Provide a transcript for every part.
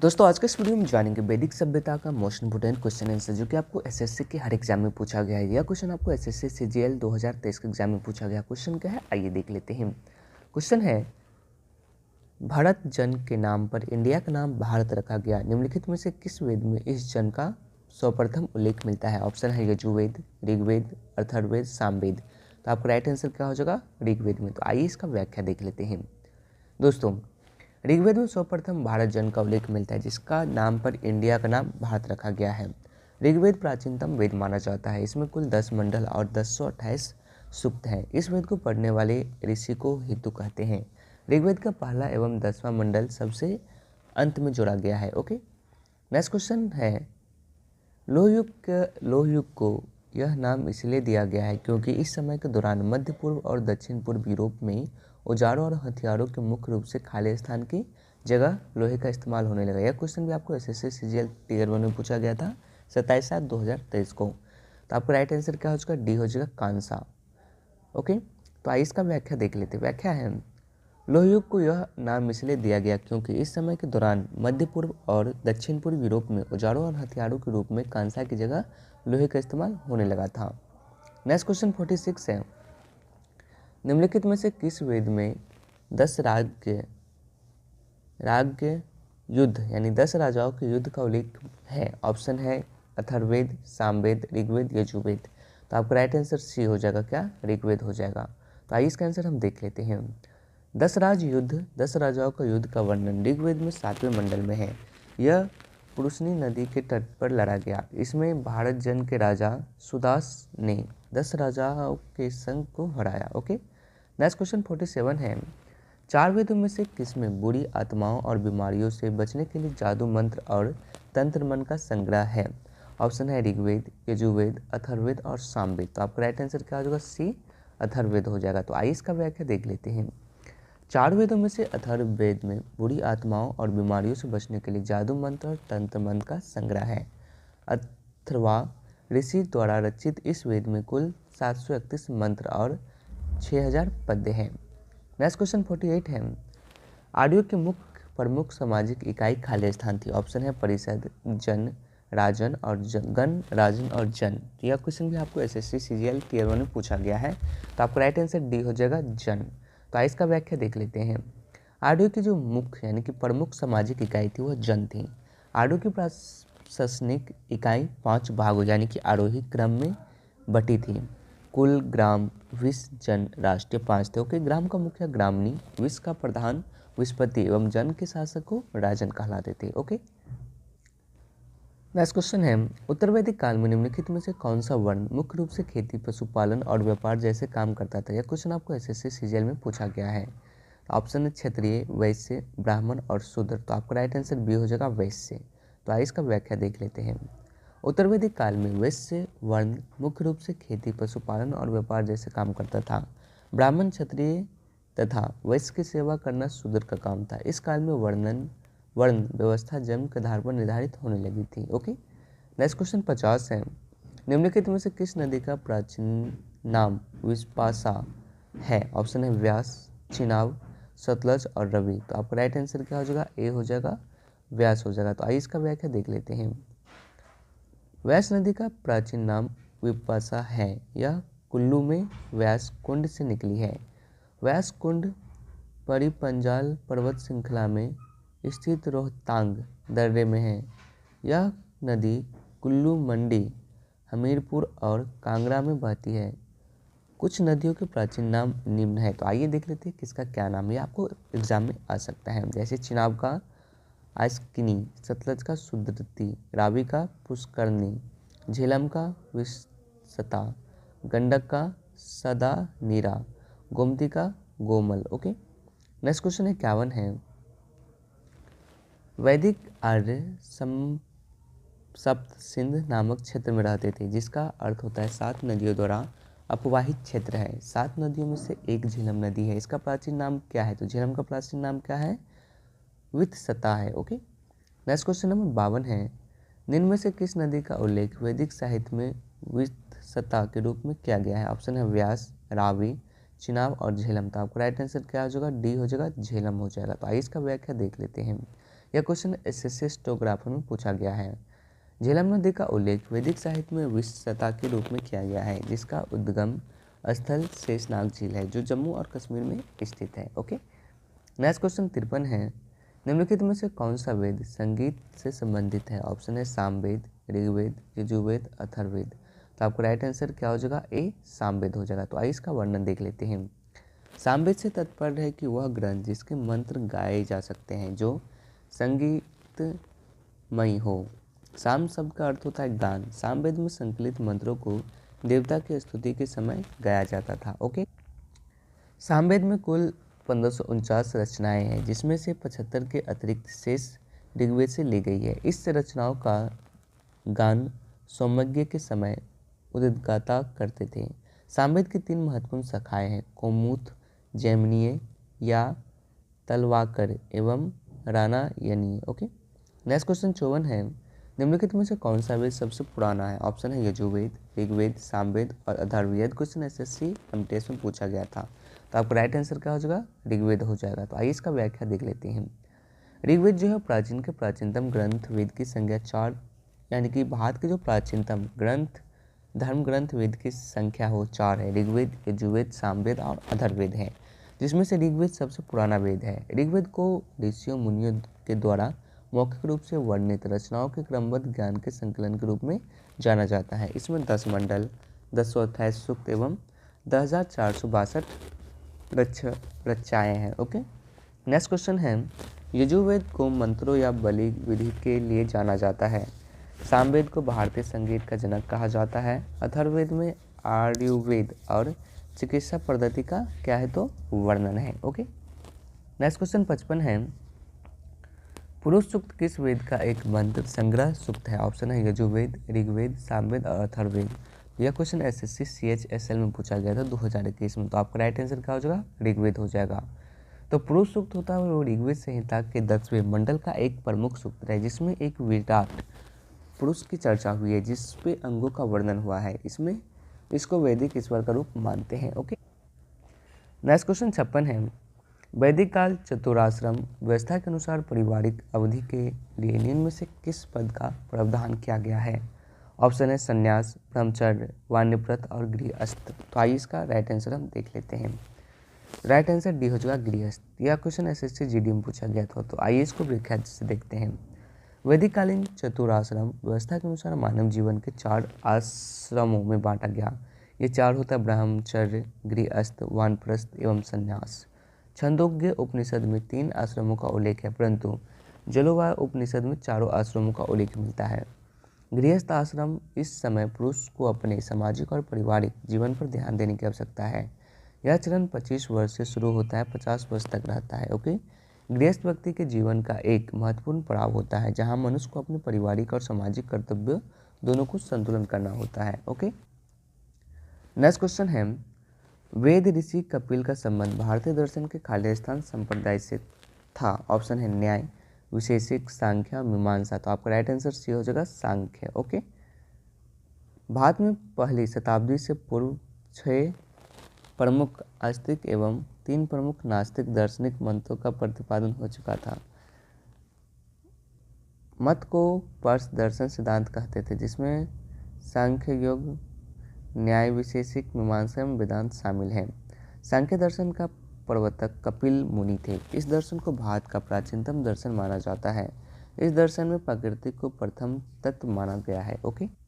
दोस्तों आज के इस वीडियो में जानेंगे वैदिक सभ्यता का मोस्ट इंपोर्टेंट क्वेश्चन आंसर जो कि आपको एसएससी के हर एग्जाम में पूछा गया है। यह क्वेश्चन आपको एसएससी सीजीएल 2023 के एग्जाम में पूछा गया क्वेश्चन क्या है, आइए देख लेते हैं। क्वेश्चन है, भारत जन के नाम पर इंडिया का नाम भारत रखा गया, निम्नलिखित में से किस वेद में इस जन का सर्वप्रथम उल्लेख मिलता है। ऑप्शन है यजुर्वेद, ऋग्वेद, अथर्ववेद, सामवेद। तो आपका राइट आंसर क्या हो जाएगा, ऋग्वेद में। तो आइए इसका व्याख्या देख लेते हैं। दोस्तों ऋग्वेद में सर्वप्रथम भारत जन का उल्लेख मिलता है जिसका नाम पर इंडिया का नाम भारत रखा गया है। ऋग्वेद प्राचीनतम वेद माना जाता है। इसमें कुल 10 मंडल और 1028 सूक्त हैं। इस वेद को पढ़ने वाले ऋषि को हितु कहते हैं। ऋग्वेद का पहला एवं 10वां मंडल सबसे अंत में जोड़ा गया है। ओके, नेक्स्ट क्वेश्चन है, लोह युग को यह नाम इसलिए दिया गया है क्योंकि इस समय के दौरान मध्य पूर्व और दक्षिण पूर्व यूरोप में औजारों और हथियारों के मुख्य रूप से खाली स्थान की जगह लोहे का इस्तेमाल होने लगा। यह क्वेश्चन भी आपको एसएससी सीजीएल टियर 1 में पूछा गया था 27/7/2023 को। तो आपका राइट आंसर क्या हो जाएगा, डी हो जाएगा, कांसा। ओके, तो आइए इसका व्याख्या देख लेते हैं। व्याख्या है, लोह युग को यह नाम इसलिए दिया गया क्योंकि इस समय के दौरान मध्य पूर्व और दक्षिण पूर्व यूरोप में औजारों और हथियारों के रूप में कांसा की जगह लोहे का इस्तेमाल होने लगा था। नेक्स्ट क्वेश्चन 46 है, निम्नलिखित में से किस वेद में 10 राज्य युद्ध यानी 10 राजाओं के युद्ध का उल्लेख है। ऑप्शन है अथर्ववेद, सामवेद, ऋग्वेद, यजुर्वेद। तो आपका राइट आंसर सी हो जाएगा, क्या, ऋग्वेद हो जाएगा। तो आइए इसका आंसर हम देख लेते हैं। 10 राजाओं का युद्ध का वर्णन ऋग्वेद में 7वें मंडल में है। यह पुरुषनी नदी के तट पर लड़ा गया। इसमें भारत जन के राजा सुदास ने 10 राजाओं के संघ को हराया। ओके, नेक्स्ट क्वेश्चन 47 है, 4 वेदों में से किसमें बुरी आत्माओं और बीमारियों से बचने के लिए जादू मंत्र और तंत्र मन का संग्रह है। ऑप्शन है ऋग्वेद, यजुर्वेद, अथर्ववेद और सामवेद। तो आपका राइट आंसर क्या हो जाएगा, सी, अथर्ववेद हो जाएगा। तो आइए इसका व्याख्या देख लेते हैं। 4 वेदों में से अथर्ववेद में बुरी आत्माओं और बीमारियों से बचने के लिए जादू मंत्र और तंत्र मंत्र का संग्रह है। अथर्वा ऋषि द्वारा रचित इस वेद में कुल 731 मंत्र और 6000 पद्य हैं। नेक्स्ट क्वेश्चन 48 है, आर्यों की मुख्य प्रमुख सामाजिक इकाई खाली स्थान थी। ऑप्शन है परिषद, जन, राजन और गण, राजन और जन। तो यह क्वेश्चन भी आपको एसएससी सीजीएल टियर 1 में पूछा गया है। तो आपका राइट आंसर डी हो जाएगा, जन। तो आइए इसका व्याख्या देख लेते हैं। आर्यों की जो मुख्य यानी कि प्रमुख सामाजिक इकाई थी वह जन थी। आर्यों की प्रशासनिक इकाई 5 भागों यानी कि आरोही क्रम में बटी थी। कुल, ग्राम, विस, जन, राष्ट्रीय 5 थे। ओके, ग्राम का मुखिया ग्रामनी, विस का प्रधान विस्पति एवं जन के शासक को राजन कहलाते थे। ओके, नेक्स्ट क्वेश्चन है, उत्तर वैदिक काल में निम्नलिखित में से कौन सा वर्ण मुख्य रूप से खेती, पशुपालन और व्यापार जैसे काम करता था। यह क्वेश्चन आपको एसएससी सीजीएल में पूछा गया है। ऑप्शन है क्षत्रिय, वैश्य, ब्राह्मण और शूद्र। तो आपका राइट आंसर बी हो जाएगा, वैश्य। तो आइए इसका व्याख्या देख लेते हैं। उत्तर वैदिक काल में वैश्य वर्ण मुख्य रूप से खेती, पशुपालन और व्यापार जैसे काम करता था। ब्राह्मण, क्षत्रिय तथा वैश्य की सेवा करना शूद्र का काम था। इस काल में वर्ण व्यवस्था जन्म के आधार पर निर्धारित होने लगी थी। ओके, नेक्स्ट क्वेश्चन 50 है, निम्नलिखित में से किस नदी का प्राचीन नाम विस्पाशा है। ऑप्शन है व्यास, चिनाब, सतलज और रवि। तो आपका राइट आंसर क्या हो जाएगा, ए हो जाएगा, व्यास हो जाएगा। तो आइए इसका व्याख्या देख लेते हैं। व्यास नदी का प्राचीन नाम विपाशा है। यह कुल्लू में व्यास कुंड से निकली है। व्यास कुंड परिपंजाल पर्वत श्रृंखला में स्थित रोहतांग दर्रे में है। यह नदी कुल्लू, मंडी, हमीरपुर और कांगड़ा में बहती है। कुछ नदियों के प्राचीन नाम निम्न है। तो आइए देख लेते हैं किसका क्या नाम है, आपको एग्जाम में आ सकता है। जैसे चिनाब का आस्किनी, सतलज का सुदृति, रावी का पुष्करणी, झेलम का विस्ता, गंडक का सदा नीरा, गोमती का गोमल। ओके, नेक्स्ट क्वेश्चन 51 है, वैदिक आर्य सप्त सिंध नामक क्षेत्र में रहते थे जिसका अर्थ होता है 7 नदियों द्वारा अपवाहित क्षेत्र है। 7 नदियों में से एक झेलम नदी है। इसका प्राचीन नाम क्या है, तो झेलम का प्राचीन नाम क्या है, वित्सता है। ओके, नेक्स्ट क्वेश्चन नंबर 52 है, निम्न में से किस नदी का उल्लेख वैदिक साहित्य में वित्सता के रूप में किया गया है। ऑप्शन है व्यास, रावी, चिनाब और झेलम। तो आपका राइट आंसर क्या हो जाएगा, डी हो जाएगा, झेलम हो जाएगा। तो आइए इसका व्याख्या देख लेते हैं। यह क्वेश्चन एसएससी स्टोग्राफर में पूछा गया है। झेलम नदी का उल्लेख वैदिक साहित्य में विशेषता के रूप में किया गया है, जिसका उद्गम स्थल शेषनाग झील है जो जम्मू और कश्मीर में स्थित है। ओके, नेक्स्ट क्वेश्चन 53 है, निम्नलिखित में से कौन सा वेद संगीत से संबंधित है? ऑप्शन है सामवेद, ऋग्वेद, यजुर्वेद, अथर्ववेद। तो आपका राइट आंसर क्या हो जाएगा? ए, सामवेद हो जाएगा। तो आइए इसका वर्णन देख लेते हैं। सामवेद से तात्पर्य है कि वह ग्रंथ जिसके मंत्र गाए जा सकते हैं, जो संगीतमयी हो। साम शब्द का अर्थ होता है गान। सामवेद में संकलित मंत्रों को देवता की स्तुति के समय गाया जाता था। ओके, सामवेद में कुल 1549 रचनाएं हैं, जिसमें से 75 के अतिरिक्त शेष ऋग्वेद से ली गई है। इस रचनाओं का गान सौमज्ञ के समय उद्गाता करते थे। सामवेद की 3 महत्वपूर्ण शाखाएं हैं, कौमुद, जैमिनीय या तलवाकर एवं रामायणीय। ओके, नेक्स्ट क्वेश्चन 54 है, निम्नलिखित में से कौन सा वेद सबसे पुराना है? ऑप्शन है यजुर्वेद, ऋग्वेद, सामवेद और अथर्ववेद। क्वेश्चन एसएससी एमटीएस में पूछा गया था। तो आपका राइट आंसर क्या हो जाएगा? ऋग्वेद हो जाएगा। तो आइए इसका व्याख्या देख लेते हैं। ऋग्वेद जो है प्राचीन के प्राचीनतम ग्रंथ, वेद की संख्या 4, यानी कि भारत के जो प्राचीनतम ग्रंथ, धर्म ग्रंथ वेद की संख्या हो 4 है। ऋग्वेद, यजुर्वेद, सामवेद और अथर्ववेद है, जिसमें से ऋग्वेद सबसे पुराना वेद है। ऋग्वेद को ऋषियों मुनियों के द्वारा मौखिक रूप से वर्णित रचनाओं के क्रमबद्ध ज्ञान के संकलन के रूप में जाना जाता है। इसमें 10 मंडल, 1028 सूक्त एवं 10,462 रचनाएं हैं। ओके, नेक्स्ट क्वेश्चन है, यजुर्वेद को मंत्रों या बलि विधि के लिए जाना जाता है। सामवेद को भारतीय संगीत का जनक कहा जाता है। अथर्ववेद में आयुर्वेद और चिकित्सा पद्धति का क्या है? तो वर्णन है। ओके, नेक्स्ट क्वेश्चन 55 है, पुरुष सूक्त किस वेद का एक मंत्र संग्रह सूक्त है? ऑप्शन है यजुर्वेद, ऋग्वेद, सामवेद और अथर्ववेद। यह क्वेश्चन एसएससी CHSL में पूछा गया था 2021 में। तो आपका राइट आंसर क्या हो जाएगा? ऋग्वेद हो जाएगा। तो पुरुष सूक्त होता है वो ऋग्वेद संहिता के 10वें मंडल का एक प्रमुख सूक्त है, जिसमें एक विराट पुरुष की चर्चा हुई है, जिसपे अंगों का वर्णन हुआ है। इसको वैदिक ईश्वर का रूप मानते हैं। ओके, नेक्स्ट क्वेश्चन 56 है, वैदिक काल चतुराश्रम व्यवस्था के अनुसार पारिवारिक अवधि के लिए निम्न में से किस पद का प्रावधान किया गया है? ऑप्शन है संन्यास, ब्रह्मचर्य, वानप्रस्थ और गृहस्थ। तो आइए इसका राइट आंसर हम देख लेते हैं। राइट आंसर डी हो जाएगा गृहस्थ। यह क्वेश्चन एसएससी जीडी में पूछा गया था। तो आइए इसको व्याख्या से देखते हैं। वैदिक कालीन चतुराश्रम व्यवस्था के अनुसार मानव जीवन के 4 आश्रमों में बांटा गया। ये 4 होता है ब्रह्मचर्य, गृहस्थ, वानप्रस्थ एवं संन्यास। छंदोग्य उपनिषद में 3 आश्रमों का उल्लेख है, परंतु जलोवाय उपनिषद में 4 आश्रमों का उल्लेख मिलता है। गृहस्थ आश्रम इस समय पुरुष को अपने सामाजिक और पारिवारिक जीवन पर ध्यान देने की आवश्यकता है। यह चरण 25 वर्ष से शुरू होता है, 50 वर्ष तक रहता है। ओके, गृहस्थ व्यक्ति के जीवन का एक महत्वपूर्ण पड़ाव होता है, जहां मनुष्य को अपने पारिवारिक और सामाजिक कर्तव्य दोनों को संतुलन करना होता है। ओके, नेक्स्ट क्वेश्चन है, वेद ऋषि कपिल का संबंध भारतीय दर्शन के खालिस्तान संप्रदाय से था। ऑप्शन है न्याय, विशेषिक, सांख्य, मीमांसा। तो आपका राइट आंसर सी हो जाएगा सांख्य। ओके, भारत में पहली शताब्दी से पूर्व 6 प्रमुख आस्तिक एवं 3 प्रमुख नास्तिक दार्शनिक मतों का प्रतिपादन हो चुका था। मत को पर्स दर्शन सिद्धांत कहते थे, जिसमें सांख्य, योग, न्याय, विशेषिक, मीमांसा एवं वेदांत शामिल हैं। सांख्य दर्शन का प्रवर्तक कपिल मुनि थे। इस दर्शन को भारत का प्राचीनतम दर्शन माना जाता है। इस दर्शन में प्रकृति को प्रथम तत्व माना गया है। ओके,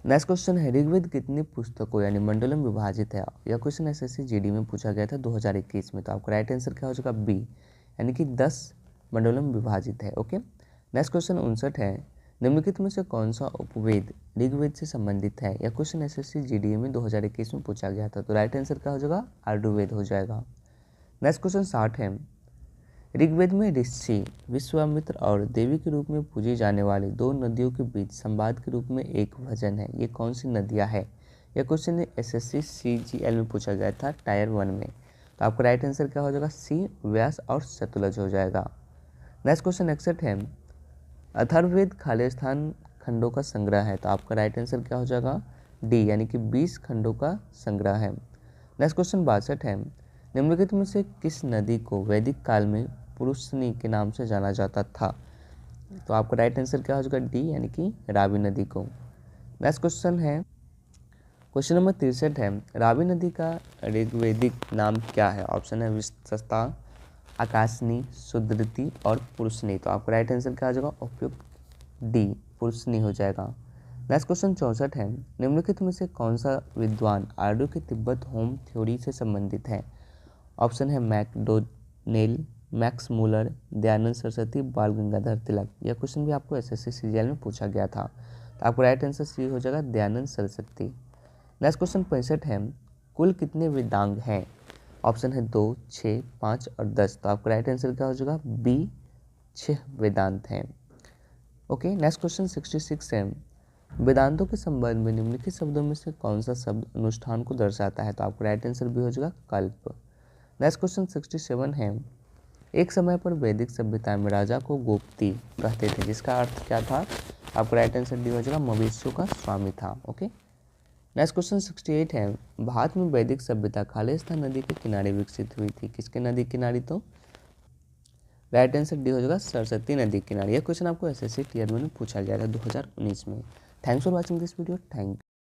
नेक्स्ट क्वेश्चन है, ऋग्वेद कितनी पुस्तकों यानी मंडलों में विभाजित है? यह क्वेश्चन एसएससी जीडी में पूछा गया था 2021 में। तो आपका राइट आंसर क्या हो जाएगा? बी, यानी कि 10 मंडलों में विभाजित है। ओके, नेक्स्ट क्वेश्चन 59 है, निम्नलिखित में से कौन सा उपवेद ऋग्वेद से संबंधित है? यह क्वेश्चन एसएससी जीडी में 2021 में पूछा गया था। तो राइट आंसर क्या हो जाएगा? आयुर्वेद हो जाएगा। नेक्स्ट क्वेश्चन 60 है, ऋग्वेद में ऋषि विश्वामित्र और देवी के रूप में पूजी जाने वाली 2 नदियों के बीच संवाद के रूप में एक भजन है। ये कौन सी नदियाँ है? यह क्वेश्चन एसएससी CGL में पूछा गया था टायर 1 में। तो आपका राइट आंसर क्या हो जाएगा? सी, व्यास और सतलज हो जाएगा। नेक्स्ट क्वेश्चन 61 है, अथर्ववेद खालिस्तान खंडों का संग्रह है। तो आपका राइट आंसर क्या हो जाएगा? डी, यानी कि 20 खंडों का संग्रह है। नेक्स्ट क्वेश्चन 62 है, निम्नलिखित में से किस नदी को वैदिक काल में पुरुषनी के नाम से जाना जाता था। तो आपका राइट आंसर क्या हो जाएगा, डी यानी कि रावी नदी को। नेक्स्ट क्वेश्चन है, क्वेश्चन नंबर 63 है, रावी नदी का ऋग्वेदिक नाम क्या है? ऑप्शन है विशस्ता, आकाशनी, शुद्धृति और पुरुषनी। तो आपका राइट आंसर क्या हो जाएगा, उपयुक्त डी पुरुषनी हो जाएगा। नेक्स्ट क्वेश्चन 64 है, निम्नलिखित में से कौन सा विद्वान आर्यों के तिब्बत होम थ्योरी से संबंधित है? ऑप्शन है Macdonell, Max Muller, Dayanand Saraswati, Bal Gangadhar तिलक। यह क्वेश्चन भी आपको एसएससी सीजीएल में पूछा गया था। तो आपको राइट आंसर सी हो जाएगा, दयानंद सरस्वती। नेक्स्ट क्वेश्चन 65 है, कुल कितने वेदांग हैं? ऑप्शन है 2, 6, 5 और 10। तो आपका राइट आंसर क्या हो जाएगा, बी 6 वेदांत हैं। ओके, नेक्स्ट क्वेश्चन 66 है, वेदांतों के संबंध में निम्नलिखित शब्दों में से कौन सा शब्द अनुष्ठान को दर्शाता है? तो आपका राइट आंसर भी हो जाएगा कल्प। नेक्स्ट क्वेश्चन 67 है, एक समय पर वैदिक सभ्यता में राजा को गोपति कहते थे, जिसका अर्थ क्या था? आपका राइट आंसर डी हो जाएगा, मवेशियों का स्वामी था। ओके, नेक्स्ट क्वेश्चन 68 है, भारत में वैदिक सभ्यता खालिस्तान नदी के किनारे विकसित हुई थी। किसके नदी किनारे? तो राइट आंसर डी हो जाएगा, सरस्वती नदी किनारे। यह क्वेश्चन आपको एसएससी टीयर में पूछा गया था 2019 में। Thanks for watching this video. Thank